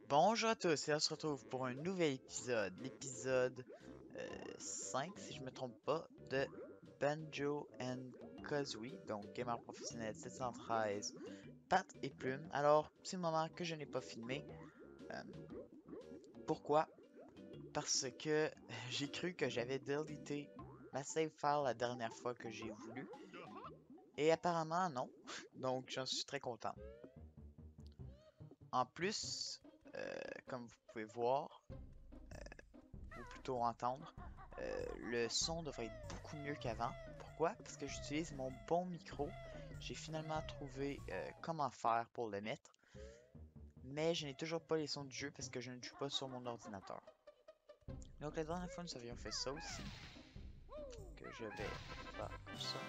Bonjour à tous et on se retrouve pour un nouvel épisode, l'épisode 5 si je me trompe pas, de Banjo and Kazooie, donc gamer professionnel 713, pattes et plumes. Alors, petit moment que je n'ai pas filmé. Euh, Pourquoi? Parce que j'ai cru que j'avais deleté ma save file la dernière fois que j'ai voulu, et apparemment non, donc j'en suis très content. En plus, comme vous pouvez voir, ou plutôt entendre, le son devrait être beaucoup mieux qu'avant. Pourquoi? Parce que j'utilise mon bon micro. J'ai finalement trouvé comment faire pour le mettre, mais je n'ai toujours pas les sons du jeu parce que je ne joue pas sur mon ordinateur. Donc la dernière fois nous avions fait ça aussi, que je vais faire comme ça,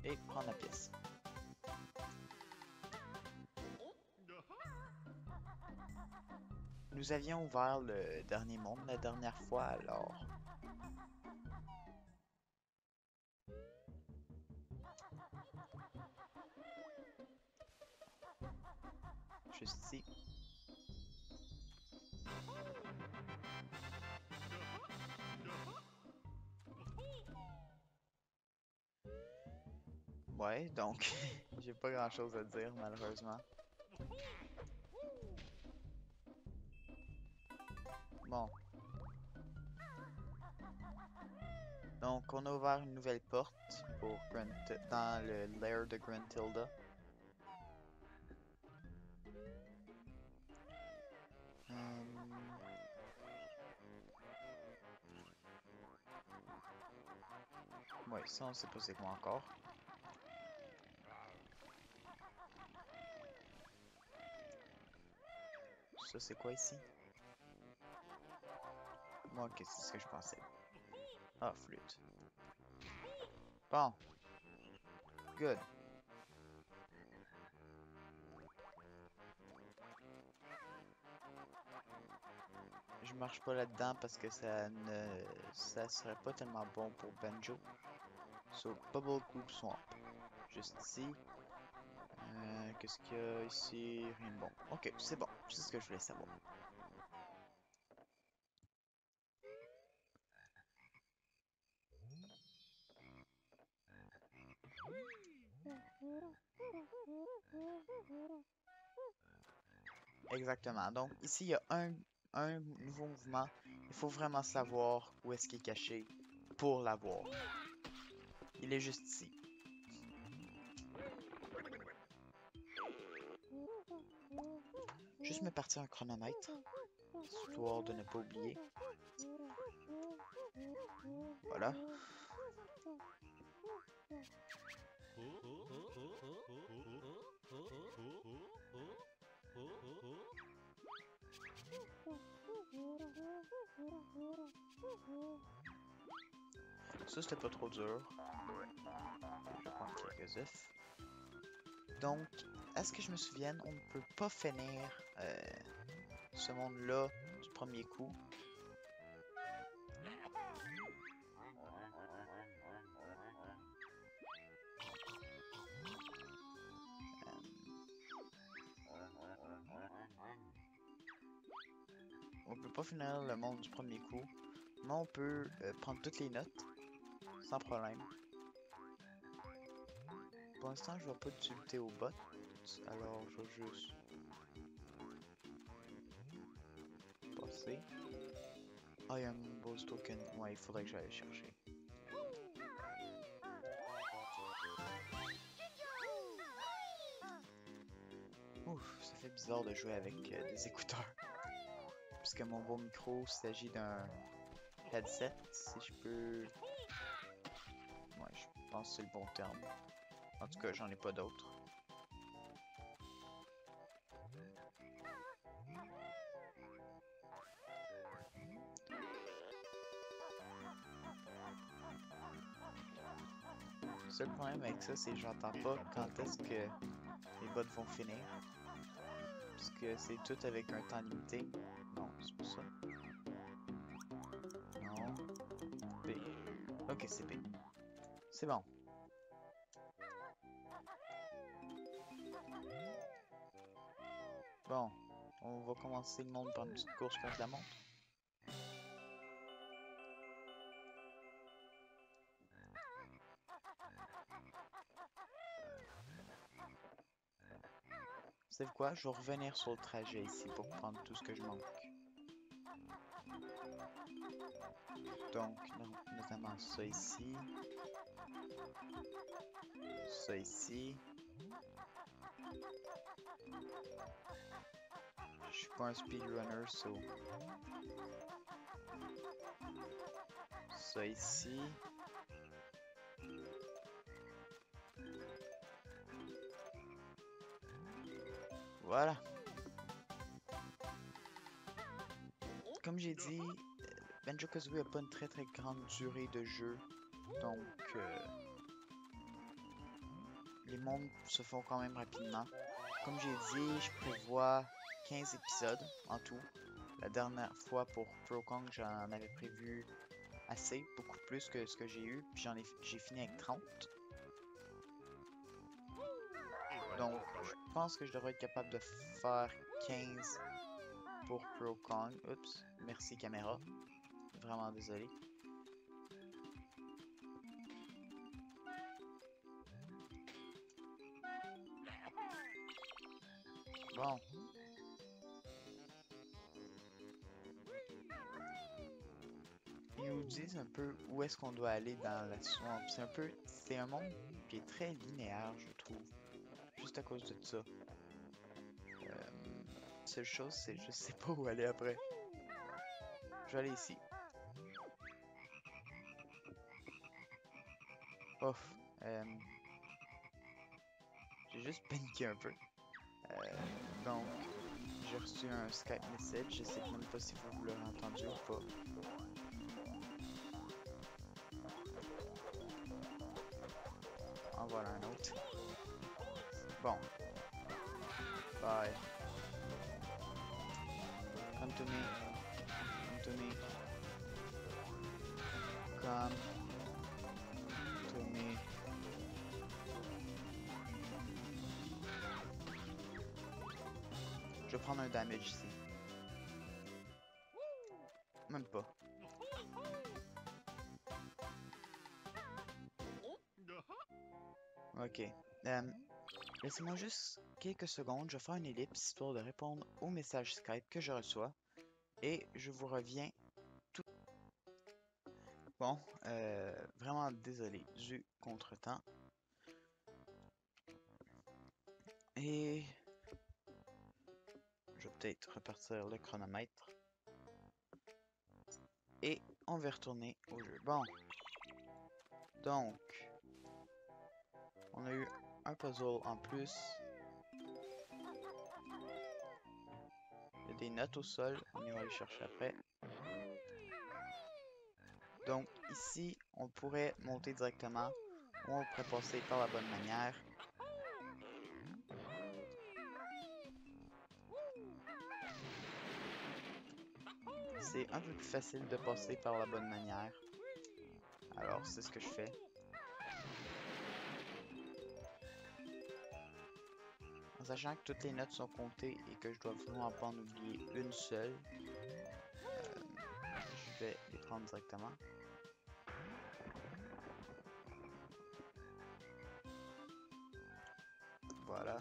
et prendre la pièce. Nous avions ouvert le dernier monde la dernière fois, alors juste ici. Ouais, donc j'ai pas grand chose à dire malheureusement. Bon, donc on a ouvert une nouvelle porte pour dans le lair de Gruntilda. Ouais, ça on sait pas c'est quoi encore. Ça c'est quoi ici? Moi, ok, c'est ce que je pensais. Ah, flûte. Bon, good. Je marche pas là-dedans parce que ça serait pas tellement bon pour Banjo. So, Bubble Goop Swamp. Juste ici. Qu'est-ce qu'il y a ici? Rien de bon. Ok, c'est bon. C'est ce que je voulais savoir. Exactement. Donc, ici, il y a un nouveau mouvement. Il faut vraiment savoir où est-ce qu'il est caché pour l'avoir. Il est juste ici. Juste me partir un chronomètre, histoire de ne pas oublier. Voilà. Ça, c'était pas trop dur. Je vais prendre quelques œufs. Donc, à ce que je me souvienne, on ne peut pas finir ce monde-là du premier coup. On peut pas finir le monde du premier coup, mais on peut prendre toutes les notes sans problème. Pour l'instant, je vois pas d'utilité au bot, alors je vais juste passer. Ah, il y a un boss token. Ouais, il faudrait que j'aille le chercher. Ouf, ça fait bizarre de jouer avec des écouteurs. Puisque mon beau micro, il s'agit d'un headset, si je peux... Ouais, je pense que c'est le bon terme. En tout cas, j'en ai pas d'autres. Le seul problème avec ça, c'est que j'entends pas quand est-ce que les bots vont finir. Puisque c'est tout avec un temps limité. Non, c'est pas ça. Non. B. Ok, c'est B. C'est bon. Bon, on va commencer le monde par une petite course contre la montre. Vous savez quoi? Je vais revenir sur le trajet ici pour prendre tout ce que je manque. Donc, notamment ça ici. Ça ici. Je suis pas un speedrunner, so... Ça ici. Voilà. Comme j'ai dit, Banjo-Kazooie n'a pas une très grande durée de jeu. Donc, les mondes se font quand même rapidement. Comme j'ai dit, je prévois 15 épisodes en tout. La dernière fois pour Pro Kong, j'en avais prévu assez, beaucoup plus que ce que j'ai eu, puis j'ai fini avec 30. Donc, je pense que je devrais être capable de faire 15 pour Pro Kong. Oups, merci caméra. Vraiment désolé. Bon. Ils nous disent un peu où est-ce qu'on doit aller dans la swamp. C'est un monde qui est très linéaire, je trouve. Juste à cause de ça. Seule chose, c'est je sais pas où aller après. Je vais aller ici. Ouf. J'ai juste paniqué un peu. Donc, j'ai reçu un Skype message. Je sais même pas si vous l'aurez entendu ou pas. En voilà un autre. Bon. Bye. Come to me. Come to me. Come to me. Je vais prendre un damage ici. Même pas. Ok. Laissez-moi juste quelques secondes. Je vais faire une ellipse histoire de répondre aux messages Skype que je reçois. Et je vous reviens tout. Bon, vraiment désolé du contretemps. Et je vais peut-être repartir le chronomètre. Et on va retourner au jeu. Bon. Donc, on a eu un puzzle en plus. Il y a des notes au sol. On ira les chercher après. Donc, ici, on pourrait monter directement. Ou on pourrait passer par la bonne manière. C'est un peu plus facile de passer par la bonne manière. Alors, c'est ce que je fais. En sachant que toutes les notes sont comptées et que je dois vraiment pas en oublier une seule, je vais les prendre directement. Voilà.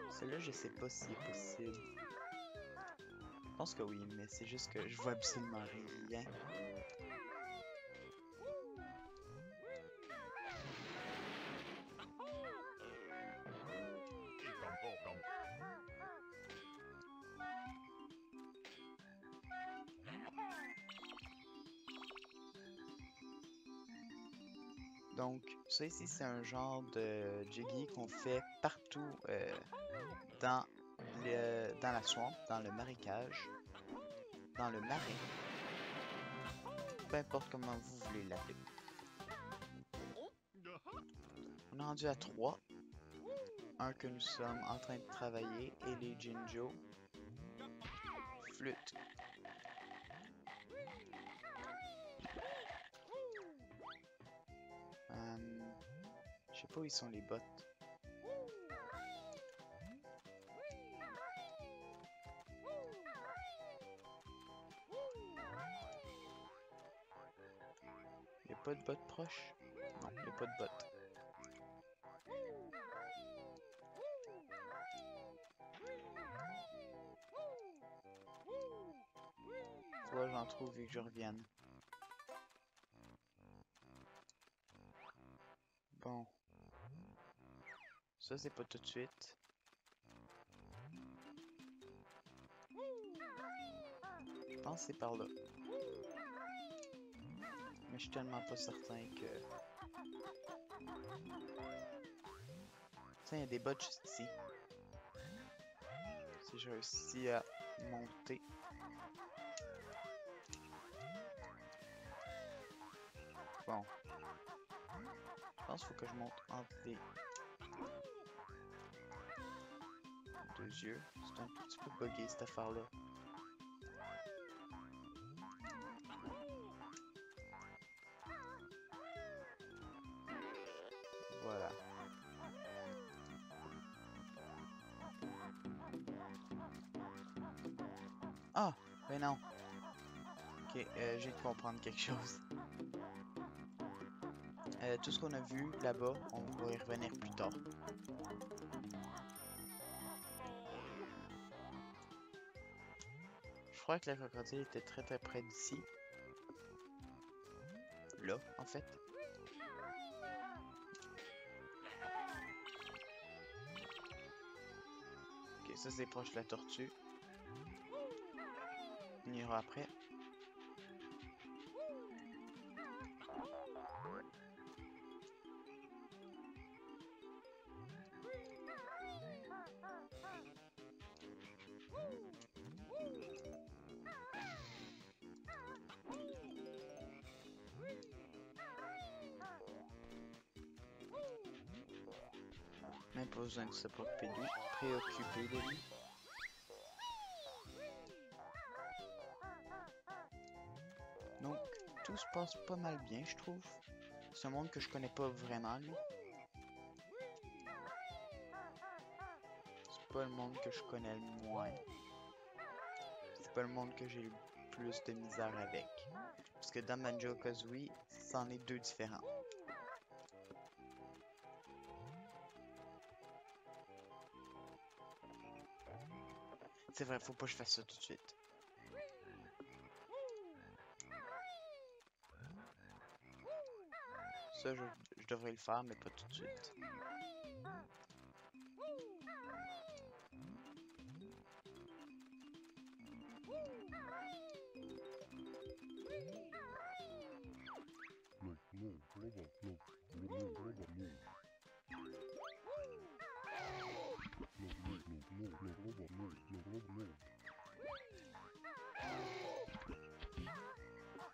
Celle-là, je sais pas si c'est possible. Je pense que oui, mais c'est juste que je vois absolument rien. Donc, ça ici, c'est un genre de jiggy qu'on fait partout dans la swamp, dans le marécage, dans le marais. Peu importe comment vous voulez l'appeler. On est rendu à 3. Un que nous sommes en train de travailler et les Jinjo. Flûte. Je sais pas où ils sont les bots. pas de bot proche? Non, il n'y a pas de bot. Tu vois, j'en trouve vu que je revienne. Bon. Ça, c'est pas tout de suite. Je pense que c'est par là. Mais je suis tellement pas certain que... Tiens, il y a des bots juste ici. Si je réussis à monter. Bon. Je pense qu'il faut que je monte entre les deux yeux. C'est un tout petit peu buggé cette affaire-là. Voilà. Ah! Ben non. Ok, j'ai de comprendre quelque chose. Tout ce qu'on a vu là-bas, on va y revenir plus tard. Je crois que la crocodile était très très près d'ici. Là, en fait. Ok, ça c'est proche de la tortue. On ira après. Même pas besoin de se préoccuper de lui. Donc, tout se passe pas mal bien, je trouve. C'est un monde que je connais pas vraiment, lui. C'est pas le monde que je connais le moins. C'est pas le monde que j'ai le plus de misère avec. Parce que dans Banjo-Kazooie, c'en est deux différents. C'est vrai, faut pas que je fasse ça tout de suite. Ça, je devrais le faire, mais pas tout de suite.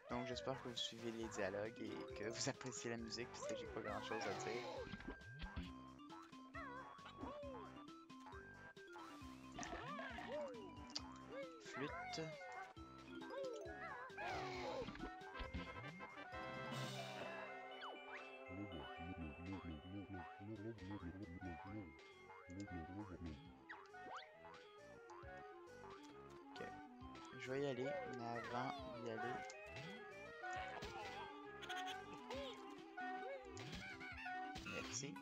Donc j'espère que vous suivez les dialogues et que vous appréciez la musique, parce que j'ai pas grand chose à dire. Flûte. Ok. Je vais y aller, mais avant d'y aller... Merci.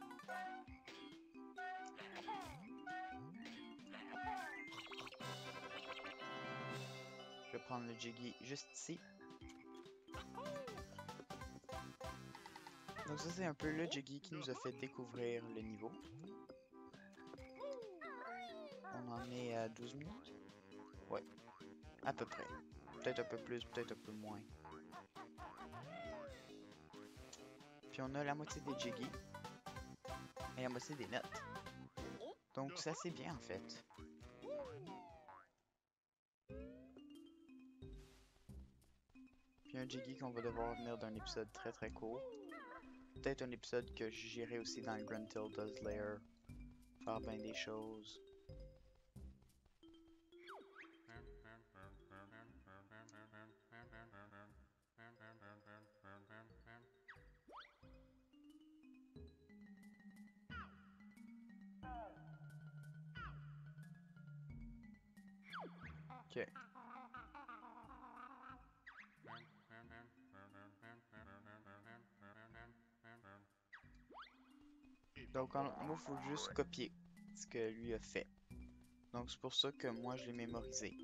Je vais prendre le Jiggy juste ici. Donc ça c'est un peu le Jiggy qui nous a fait découvrir le niveau. On en est à 12 minutes? Ouais, à peu près. Peut-être un peu plus, peut-être un peu moins. Puis on a la moitié des Jiggy et la moitié des notes. Donc ça c'est bien en fait. Puis un Jiggy qu'on va devoir venir d'un épisode très très court. Peut-être un épisode que j'irai aussi dans le Gruntilda's Lair. Faire bien des choses. Ok. Donc, en moi, il faut juste copier ce que lui a fait. Donc, c'est pour ça que moi, je l'ai mémorisé.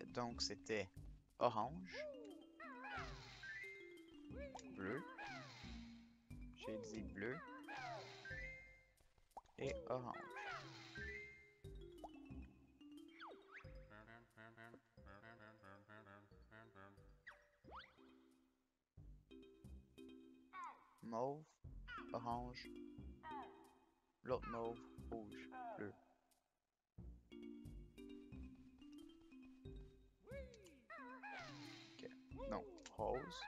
Donc, c'était orange, bleu, j'ai dit bleu et orange. Mauve, orange, l'autre mauve, rouge, bleu. Ok. Donc, rose,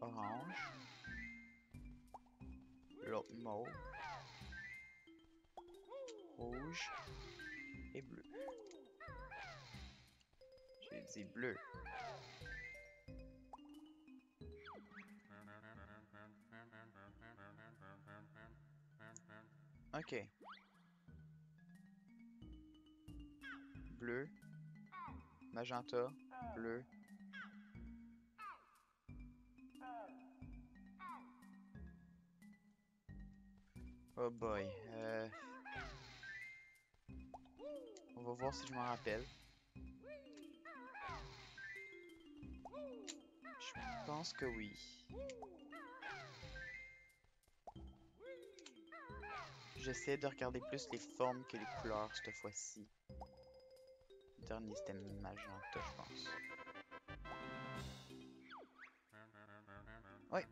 orange, l'autre mauve, rouge et bleu. J'ai dit bleu. Ok. Bleu, magenta, bleu. Oh boy. On va voir si je m'en rappelle. Je pense que oui. J'essaie de regarder plus les formes que les couleurs cette fois-ci. Le dernier c'était magenta, je pense. Oui.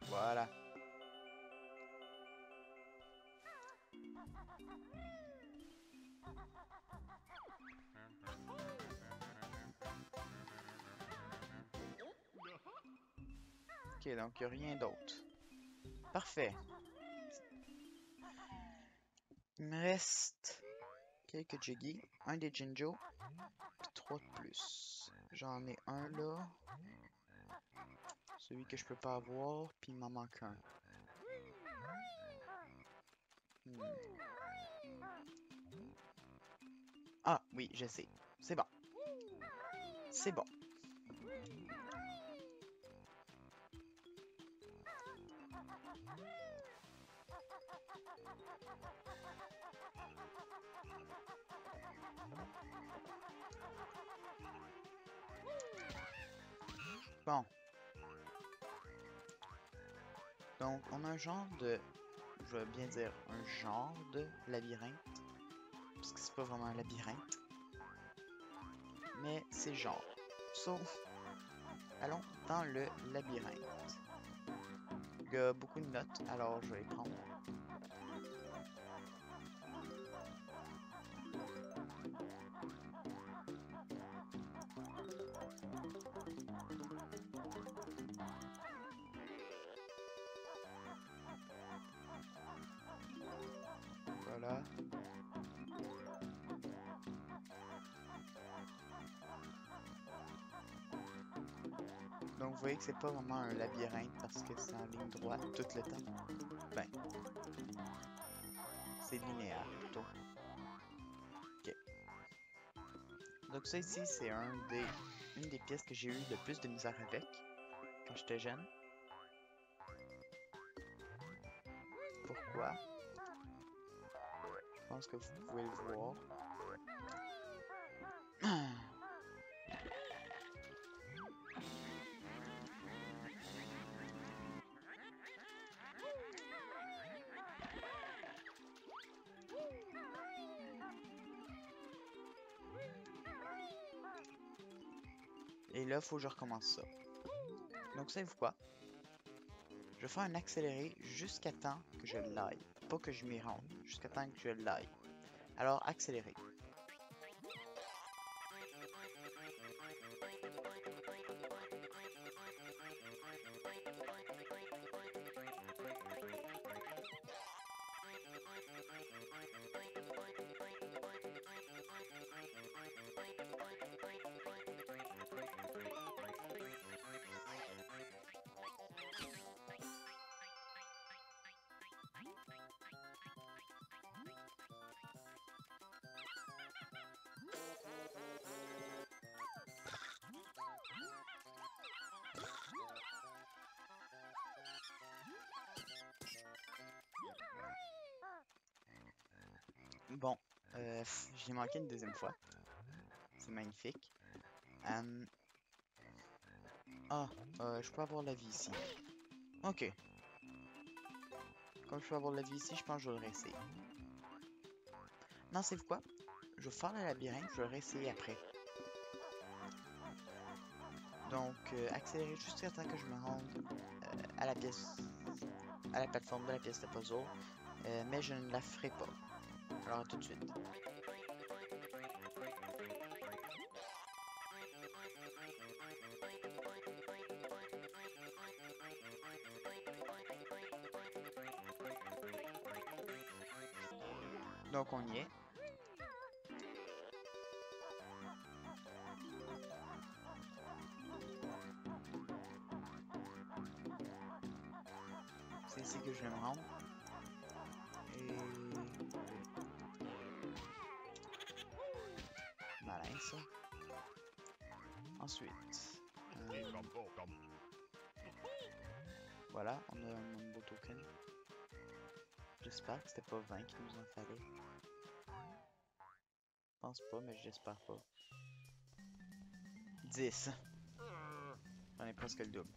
Voilà. Ok, donc il n'y a rien d'autre. Parfait. Il me reste quelques Jiggy, un des Jinjo, puis 3 de plus. J'en ai un là. Celui que je peux pas avoir, puis il m'en manque un. Ah, oui, je sais. C'est bon. C'est bon. Bon. Donc, on a un genre de... Je vais bien dire un genre de labyrinthe. Parce que c'est pas vraiment un labyrinthe. Mais c'est genre. So, allons dans le labyrinthe. Il y a beaucoup de notes, alors je vais les prendre. Voilà. Donc vous voyez que c'est pas vraiment un labyrinthe parce que c'est en ligne droite tout le temps. Ben, c'est linéaire plutôt. Ok. Donc ça ici, c'est une des pièces que j'ai eu le plus de misère avec quand j'étais jeune. Pourquoi? Je pense que vous pouvez le voir. Et là, il faut que je recommence ça. Donc, savez-vous quoi? Je vais faire un accéléré jusqu'à temps que je l'aille. Pas que je m'y rende, jusqu'à temps que je l'aille. Alors, accélérer. Bon, j'ai manqué une deuxième fois. C'est magnifique. Euh, Ah, je peux avoir la vie ici. Ok. Comme je peux avoir la vie ici, je pense que je vais le réessayer. Non, c'est quoi? Je vais faire le labyrinthe, je vais le réessayer après. Donc, accélérer jusqu'à temps que je me rende à la pièce, à la plateforme de la pièce de puzzle. Mais je ne la ferai pas. Alors, à tout de suite. Donc, on y est. C'est ici que je vais me rendre. Et... Malin, ça. Ensuite... Voilà, on a un nouveau token. J'espère que c'était pas 20 qu'il nous en fallait. Je pense pas, mais j'espère pas. 10. J'en ai presque le double.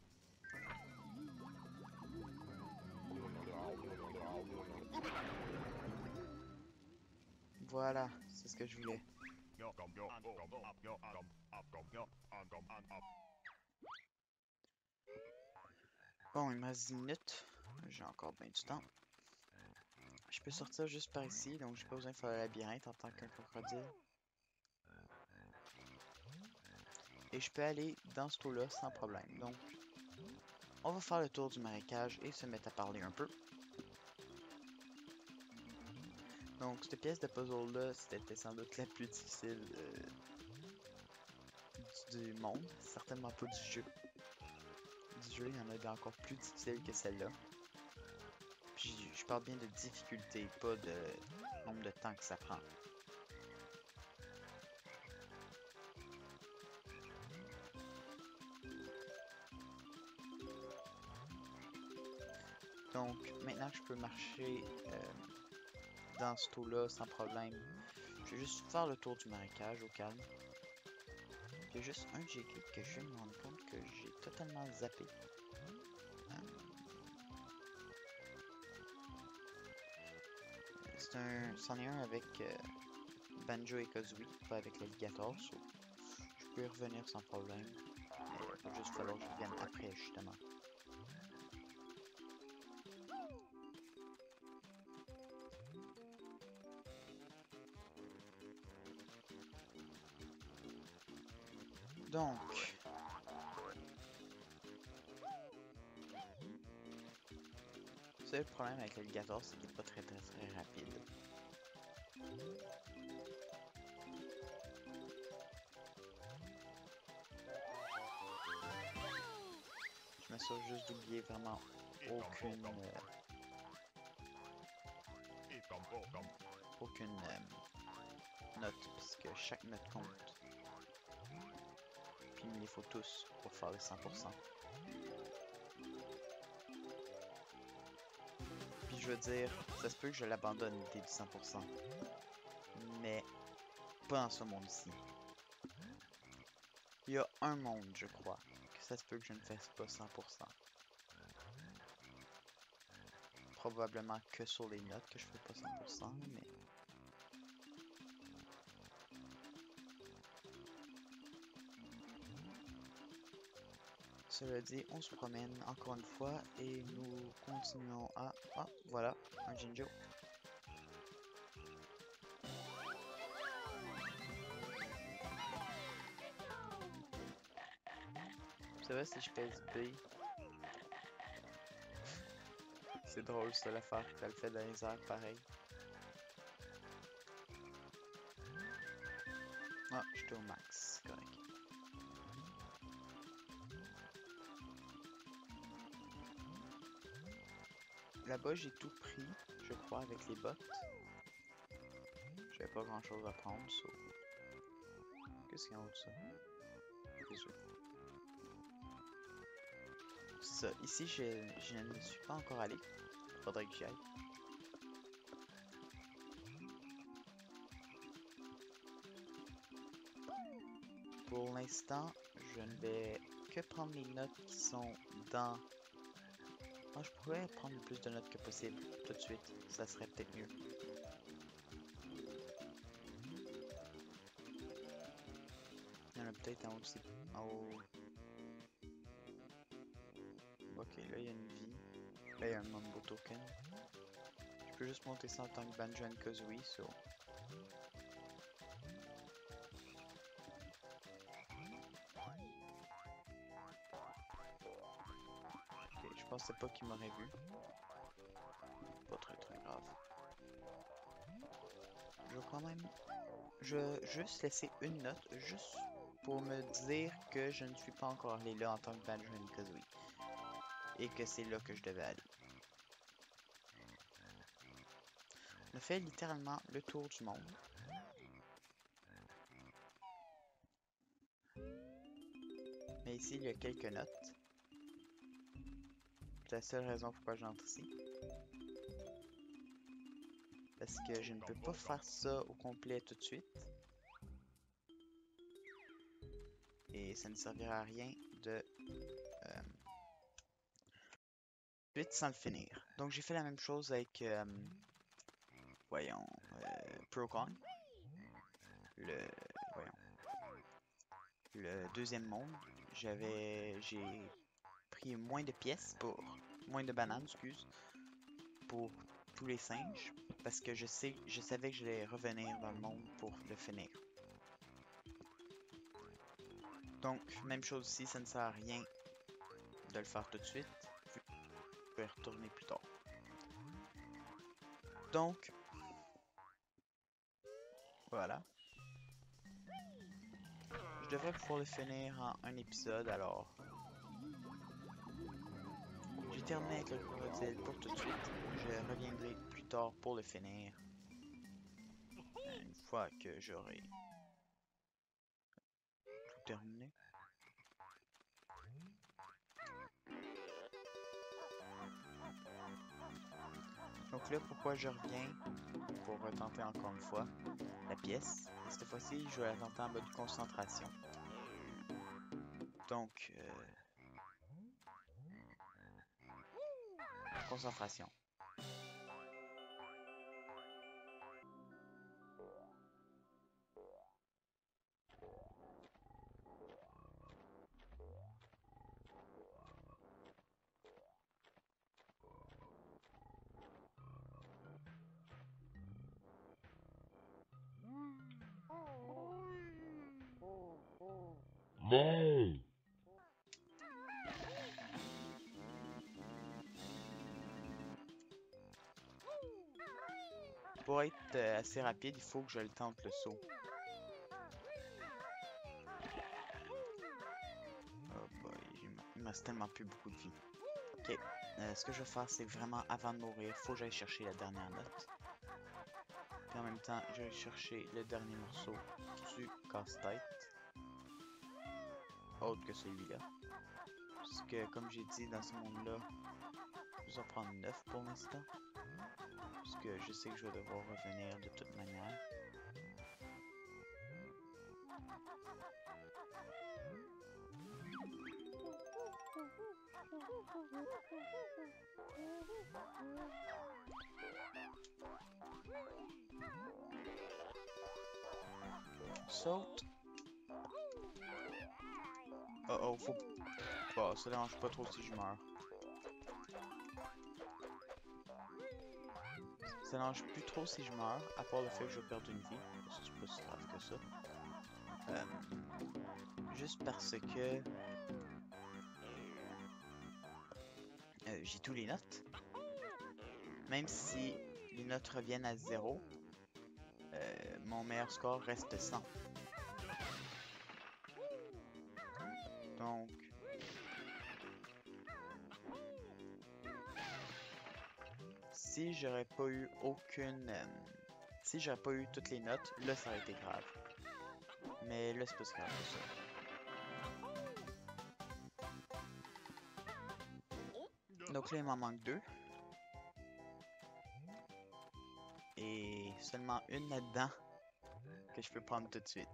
Voilà, c'est ce que je voulais. Bon, il me reste 10 minutes. J'ai encore bien du temps. Je peux sortir juste par ici, donc j'ai pas besoin de faire le labyrinthe en tant qu'un crocodile. Et je peux aller dans ce trou-là sans problème. Donc, on va faire le tour du marécage et se mettre à parler un peu. Donc, cette pièce de puzzle-là, c'était sans doute la plus difficile du monde. Certainement pas du jeu. Du jeu, il y en a encore plus difficiles que celle-là. Puis, je parle bien de difficulté, pas de nombre de temps que ça prend. Donc, maintenant que je peux marcher dans ce trou-là sans problème, je vais juste faire le tour du marécage au calme. Il y a juste un J clip que je viens de me rendre compte que j'ai totalement zappé. C'en est un avec Banjo et Kazooie, pas avec l'alligator. So je peux y revenir sans problème. Mais il va juste falloir que je revienne après, justement. Donc, c'est le problème avec l'alligator, c'est qu'il n'est pas très rapide. Je m'assure juste d'oublier vraiment aucune note, parce que chaque note compte. Puis il me les faut tous pour faire les 100%. Puis je veux dire, ça se peut que je l'abandonne l'idée du 100%. Mais pas dans ce monde-ci. Il y a un monde, je crois, que ça se peut que je ne fasse pas 100%. Probablement que sur les notes que je fais pas 100%, mais... Cela dit, on se promène encore une fois et nous continuons à... Ah, voilà, un Jinjo. Ça va si je pèse B? C'est drôle ça l'affaire, ça le fait dans les airs pareil. Ah, j'étais au max, correct. Là-bas, j'ai tout pris, je crois, avec les bottes. J'avais pas grand chose à prendre, so... Qu'est-ce qu'il y a en haut de ça? C'est ça. Ici, je ne suis pas encore allé. Faudrait que j'y aille. pour l'instant, je ne vais que prendre les notes qui sont dans... Moi, je pourrais prendre le plus de notes que possible tout de suite. Ça serait peut-être mieux. Il y en a peut-être en haut aussi. En haut. Ok, là, il y a une vie. Là, il y a un Mambo Token. Je peux juste monter ça en tant que Banjo and Kazooie, so... Ok, je pensais pas qu'il m'aurait vu. Pas très grave. Je vais quand même... Je vais juste laisser une note, juste pour me dire que je ne suis pas encore allé là en tant que Banjo and Kazooie. Et que c'est là que je devais aller. On a fait littéralement le tour du monde. Mais ici, il y a quelques notes. C'est la seule raison pourquoi j'entre ici. Parce que je ne peux pas faire ça au complet tout de suite. Et ça ne servira à rien de... vite sans le finir. Donc j'ai fait la même chose avec... voyons... Procon. Voyons... Le deuxième monde. J'ai pris moins de pièces pour... Moins de bananes, excuse. Pour tous les singes. Parce que je savais que j'allais revenir dans le monde pour le finir. Donc, même chose ici, ça ne sert à rien de le faire tout de suite. Je peux y retourner plus tard. Donc, voilà. Je devrais pouvoir le finir en un épisode, alors... J'ai terminé avec le crocodile pour tout de suite. Je reviendrai plus tard pour le finir. Une fois que j'aurai tout terminé. Donc là, pourquoi je reviens pour retenter encore une fois la pièce. Et cette fois-ci, je vais la tenter en mode concentration. Donc, concentration. Non! Pour être assez rapide, il faut que je le tente le saut. Oh boy, il me reste tellement plus beaucoup de vie. Ok, ce que je vais faire, c'est vraiment avant de mourir, faut que j'aille chercher la dernière note. Puis en même temps, je vais chercher le dernier morceau du casse-tête. Autre que celui-là. Parce que, comme j'ai dit, dans ce monde-là, je vais en prendre 9 pour l'instant. Parce que je sais que je vais devoir revenir de toute manière. Saute. Oh oh, faut... Bon, ça dérange pas trop si je meurs. Ça dérange plus trop si je meurs, à part le fait que je vais perdre une vie. C'est pas si grave que ça. Juste parce que... j'ai tous les notes. Même si les notes reviennent à 0, mon meilleur score reste 100. Donc... si j'aurais pas eu aucune... si j'aurais pas eu toutes les notes, là ça aurait été grave. Mais là c'est pas si grave que ça. Donc là il m'en manque 2. Et seulement une là-dedans que je peux prendre tout de suite.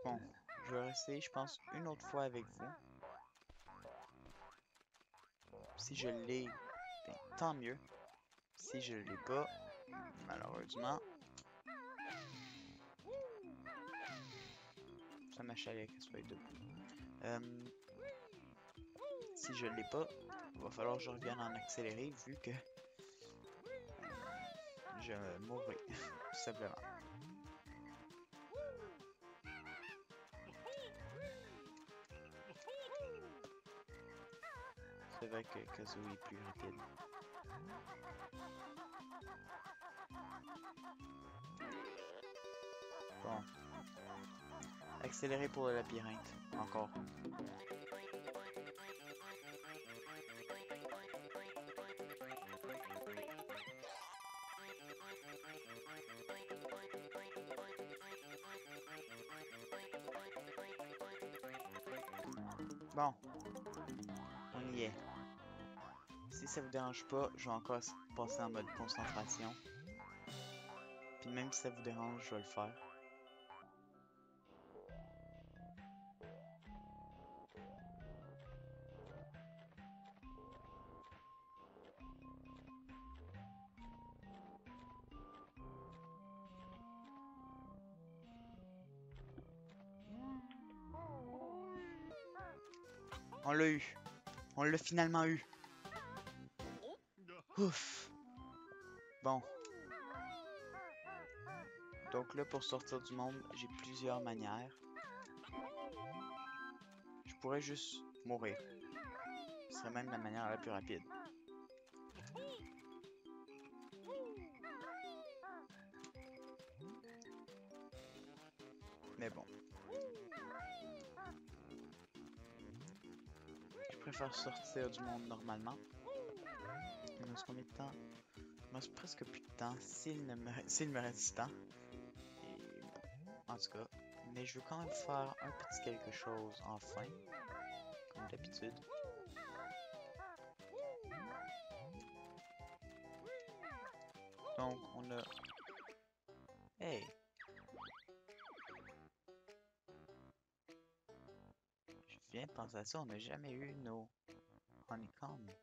Bon, je vais rester, je pense, une autre fois avec vous. Si je l'ai, ben, tant mieux. Si je l'ai pas, malheureusement, ça m'achalait qu'elle soit debout. Si je l'ai pas, il va falloir que je revienne en accéléré vu que je mourrai, tout simplement. C'est vrai que Kazooie est plus rapide. Bon. Accélérer pour le labyrinthe, encore. Bon, on y est. Si ça vous dérange pas, je vais encore passer en mode concentration. Puis même si ça vous dérange, je vais le faire. On l'a eu. On l'a finalement eu. Ouf. Bon. Donc là, pour sortir du monde, j'ai plusieurs manières. Je pourrais juste mourir. Ce serait même la manière la plus rapide. Mais bon. Je préfère sortir du monde normalement. Il me reste combien de temps? Il me reste presque plus de temps s'il me reste du temps. Et bon, en tout cas. Mais je veux quand même faire un petit quelque chose enfin. Comme d'habitude. Donc on a... Hey! Je viens de penser à ça, on n'a jamais eu nos honeycombs.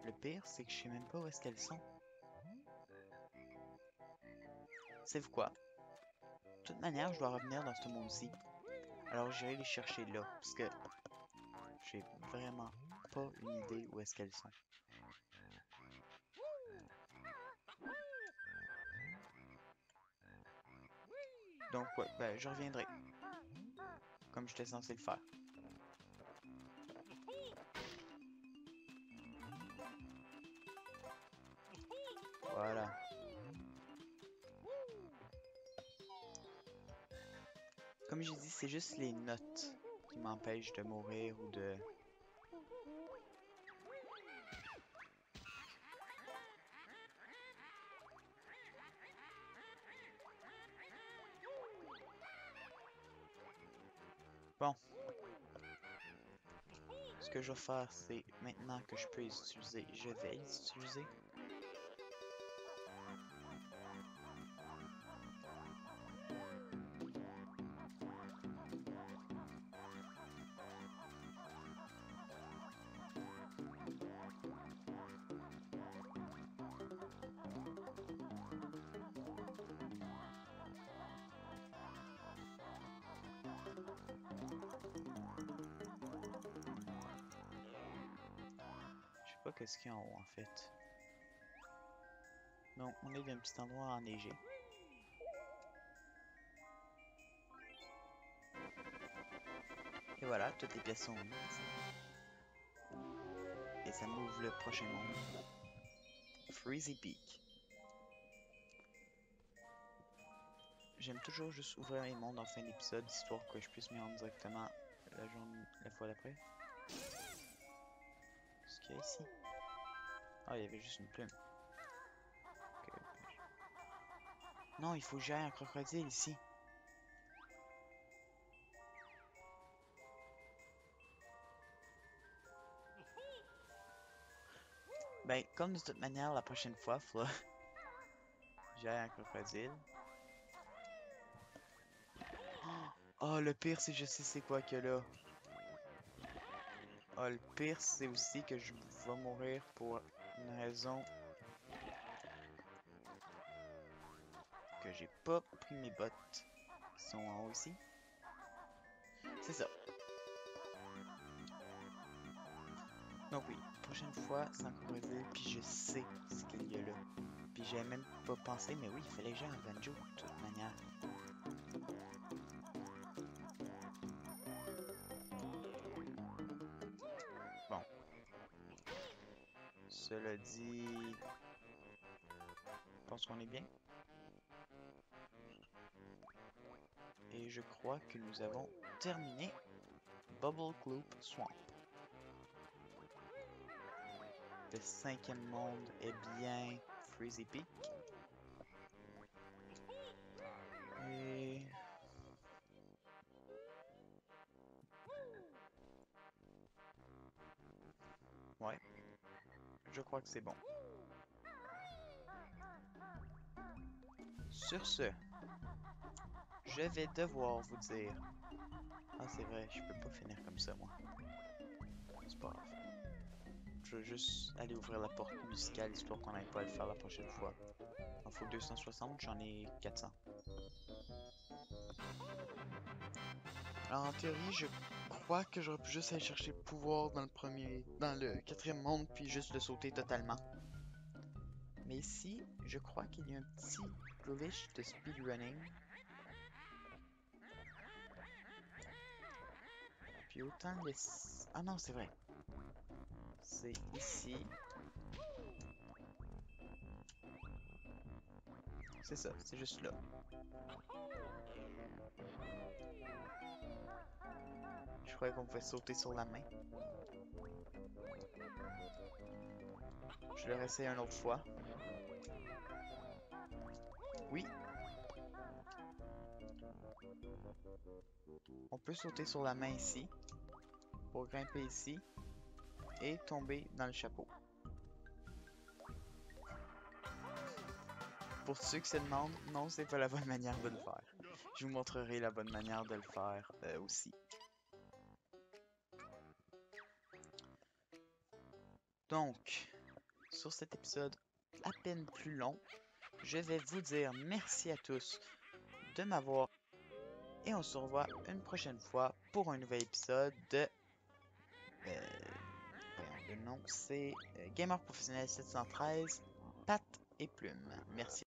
Le pire, c'est que je sais même pas où est-ce qu'elles sont. Savez-vous quoi? De toute manière, je dois revenir dans ce monde-ci. Alors j'irai les chercher là, parce que j'ai vraiment pas une idée où est-ce qu'elles sont. Donc ouais, ben je reviendrai. Comme j'étais censé le faire. Voilà. Comme j'ai dit, c'est juste les notes qui m'empêchent de mourir ou de... Bon. Ce que je vais faire, c'est maintenant que je peux les utiliser, je vais les utiliser. Je sais pas qu'est-ce qu'il y a en haut en fait. Non, on est dans un petit endroit enneigé. Et voilà, toutes les pièces sont mises. Et ça m'ouvre le prochain monde. Freezy Peak. J'aime toujours juste ouvrir les mondes en fin d'épisode, histoire que je puisse m'y rendre directement la fois d'après. Qu'est-ce qu'il y a ici? Ah, il y avait juste une plume. Okay. Non, il faut que j'aille un crocodile ici. Ben, comme de toute manière, la prochaine fois, faudra que j'aille un crocodile. Oh, le pire, c'est je sais c'est quoi que là. Oh, le pire, c'est aussi que je vais mourir pour une raison que j'ai pas pris mes bottes qui sont en haut ici. C'est ça. Donc oui, prochaine fois, c'est un crocodile, puis je sais ce qu'il y a là. Puis j'avais même pas pensé, mais oui, il fallait que j'aille un banjo, de toute manière. Bon, cela dit, je pense qu'on est bien. Et je crois que nous avons terminé Bubble Gloop Swamp. Le 5e monde est bien Freezy Peak. Et... ouais, je crois que c'est bon. Sur ce, je vais devoir vous dire... Ah, c'est vrai, je peux pas finir comme ça, moi. C'est pas grave. Je vais juste aller ouvrir la porte musicale, histoire qu'on n'aille pas à le faire la prochaine fois. Il en faut 260, j'en ai 400. Alors, en théorie, je crois que j'aurais pu juste aller chercher le pouvoir dans le 4e monde, puis juste le sauter totalement. Mais ici, je crois qu'il y a un petit glitch de speedrunning. Puis autant laisser... Ah non, c'est vrai. C'est ici. C'est ça, c'est juste là. Je croyais qu'on pouvait sauter sur la main. Je le réessaye une autre fois. Oui. On peut sauter sur la main ici. Pour grimper ici. Et tomber dans le chapeau. Pour ceux qui se demandent, non, c'est pas la bonne manière de le faire. Je vous montrerai la bonne manière de le faire aussi. Donc, sur cet épisode à peine plus long, je vais vous dire merci à tous de m'avoir et on se revoit une prochaine fois pour un nouvel épisode de voyons, le nom c'est Gamer Professionnel 713 Pattes et Plumes. Merci.